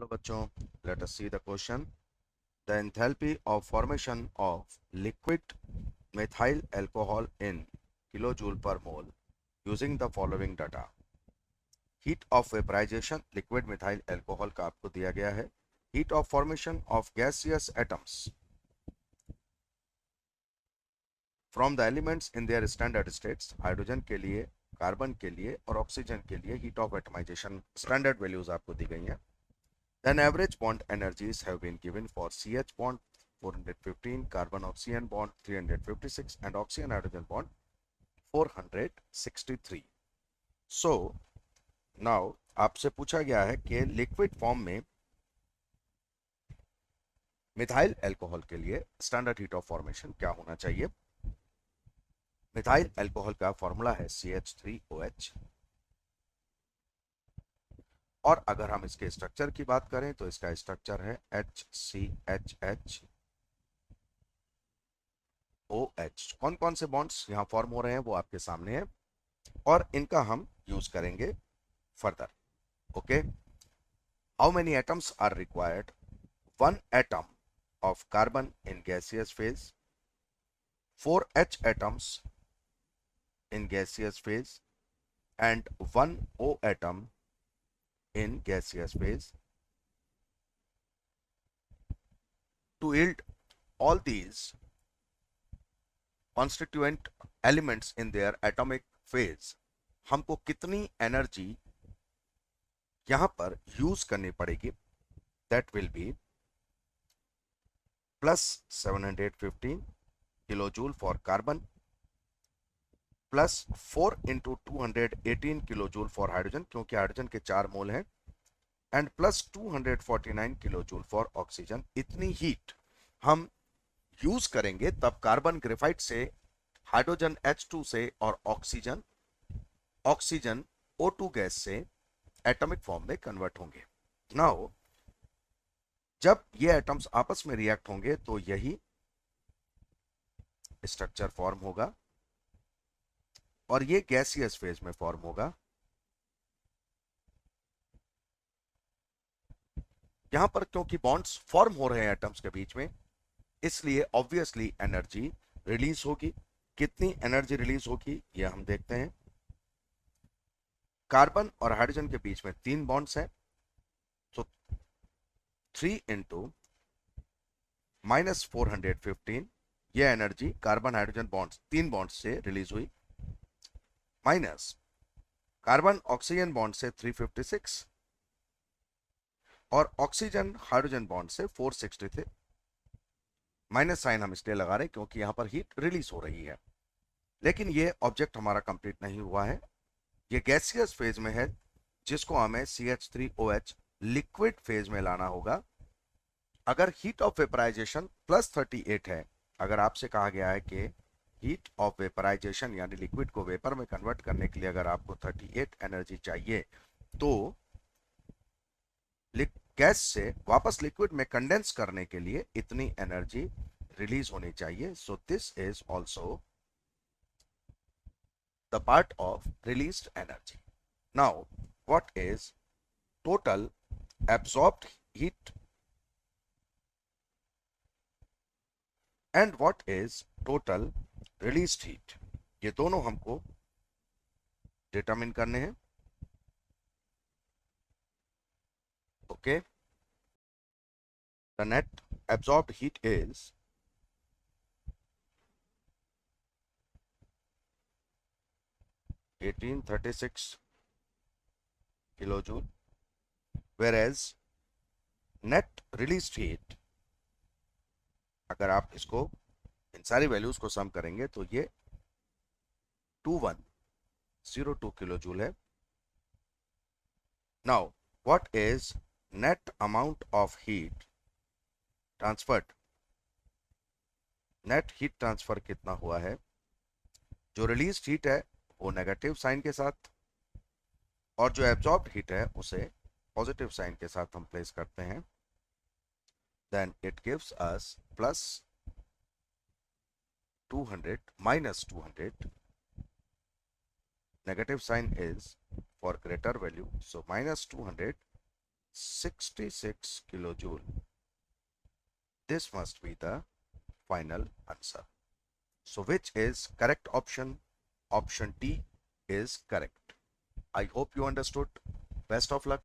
Hello बच्चों, let us see the question. The enthalpy of formation of liquid methyl alcohol in kilojoule per mole using the following data. Heat of vaporization liquid methyl alcohol का आपको दिया गया है. Heat of formation of gaseous atoms from the elements in their standard states. Hydrogen के लिए, carbon के लिए और ऑक्सीजन के लिए heat of atomization standard values आपको दी गई हैं. Then average bond energies have been given for CH bond 415, carbon oxygen bond 356 and oxygen hydrogen bond 463. So now आपसे पूछा गया है कि लिक्विड फॉर्म में मिथाइल अल्कोहल के लिए स्टैंडर्ड हीट ऑफ फॉर्मेशन क्या होना चाहिए. मिथाइल अल्कोहल का फॉर्मूला है CH3OH और अगर हम इसके स्ट्रक्चर की बात करें तो इसका स्ट्रक्चर है HCHH OH. कौन कौन से बॉन्ड्स यहां फॉर्म हो रहे हैं वो आपके सामने है और इनका हम यूज करेंगे further. Okay, how many atoms are required. 1 atom of carbon in gaseous phase, 4 H atoms in gaseous phase and 1 O atom in gaseous phase. To yield all these constituent elements in their atomic phase, हमको कितनी energy यहां पर use करनी पड़ेगी. That will be plus 715 kilojoule for carbon, plus 4 into 218 kilojoule for hydrogen क्योंकि hydrogen के 4 मोल हैं, and plus 249 kilojoule for oxygen. इतनी हीट हम यूज करेंगे तब कार्बन ग्रेफाइट से, हाइड्रोजन H2 से और ऑक्सीजन O2 गैस से एटॉमिक फॉर्म में कन्वर्ट होंगे. नाउ जब ये एटम्स आपस में रिएक्ट होंगे तो यही स्ट्रक्चर फॉर्म होगा और ये गैसियस फेज में फॉर्म होगा. यहां पर क्योंकि बॉन्ड्स फॉर्म हो रहे हैं एटम्स के बीच में, इसलिए ऑब्वियसली एनर्जी रिलीज होगी. कितनी एनर्जी रिलीज होगी ये हम देखते हैं. कार्बन और हाइड्रोजन के बीच में 3 बॉन्ड्स हैं, तो 3 इंटू -415 ये energy carbon hydrogen bonds 3 bonds से रिलीज हुई, माइनस कार्बन ऑक्सीजन बॉन्ड से 356 और ऑक्सीजन हाइड्रोजन बॉन्ड से 460 थे. माइनस साइन हम इसलिए लगा रहे हैं क्योंकि यहां पर हीट रिलीज हो रही है. लेकिन ये ऑब्जेक्ट हमारा कंप्लीट नहीं हुआ है, ये गैसियस फेज में है जिसको हमें CH3OH लिक्विड फेज में लाना होगा. अगर हीट ऑफ वेपराइजेशन प्लस 38 है, अगर आपसे कहा गया है कि हीट ऑफ वेपराइजेशन यानी लिक्विड को वेपर में कन्वर्ट करने के लिए अगर आपको 38 एनर्जी चाहिए तो गैस से वापस लिक्विड में कंडेंस करने के लिए इतनी एनर्जी रिलीज होनी चाहिए. So this is also the part of released energy. Now, what is total absorbed heat and what is total released heat? ये दोनों हमको डिटरमिन करने हैं. Okay, the net absorbed heat is 1836 kilojoule, whereas net released heat अगर आप इसको इन सारी values को सम करेंगे तो ये 2102 किलोजूल है. Now what is net amount of heat transferred. Net heat transfer कितना हुआ है. जो रिलीज हीट है वो नेगेटिव साइन के साथ और जो एब्जॉर्ब्ड हीट है उसे पॉजिटिव साइन के साथ हम प्लेस करते हैं. Then it gives us plus 200 minus 200. Negative sign is for greater value, so minus 200 66 kilojoule. This must be the final answer. So which is correct option? Option D is correct. I hope you understood. Best of luck.